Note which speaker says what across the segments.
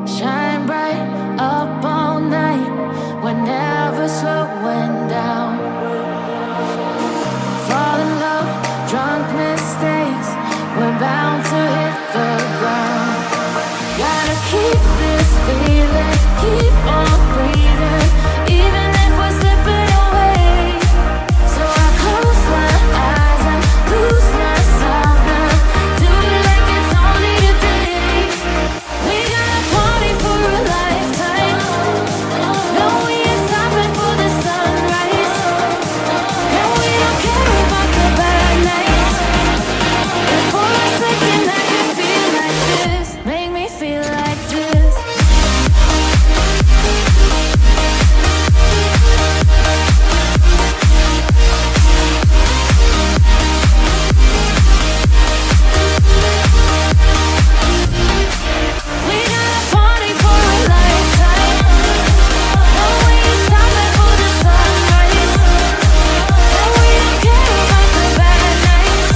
Speaker 1: Shine bright up all night. We're never slowing down. Fall in love, drunk mistakes. We're bound to hit the ground. Gotta keep this feeling, keep on breathing, even if we're slipping away. So I close my eyes and lose myself now. Do it like it's only today. We got a party for a lifetime. No, we ain't stopping for the sunrise. And we don't care about the bad nights. And for a second I can feel like this. Make me feel like this. We got a party for a lifetime. No, we ain't stopping for the sunrise. And we don't care about the bad nights.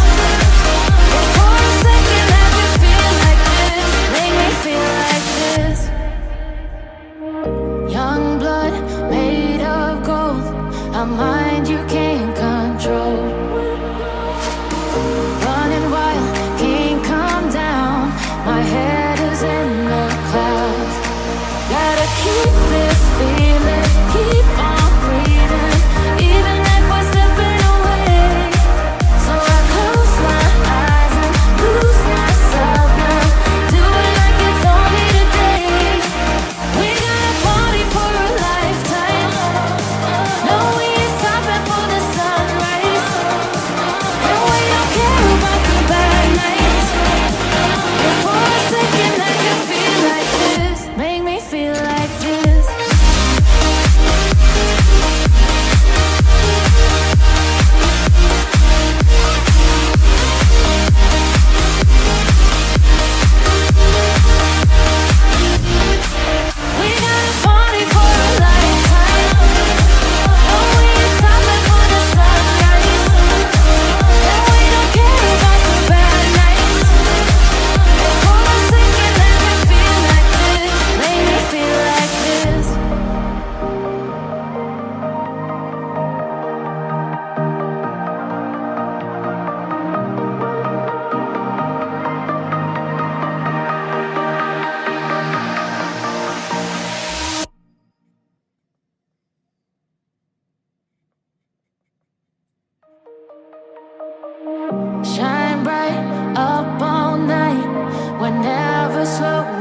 Speaker 1: And for a second I can feel like this. Make me feel like this. Young blood made of gold. A mind you can't control. Running wild, can't come down. My head is in the clouds. Gotta keep this feeling, keep on breathing, even if we're slipping away. So I close my eyes and lose myself now. Do it like it's only today. We got a party for a lifetime. No, we ain't stopping for the sunrise. And we don't care about the bad nights. And for a second I can feel like this. Make me feel like this. We got a party for a lifetime. No, we ain't stopping for the sunrise. And we don't care about the bad nights. And for a second I can feel like this. Make me feel like this. Shine bright up all night. We're never slow.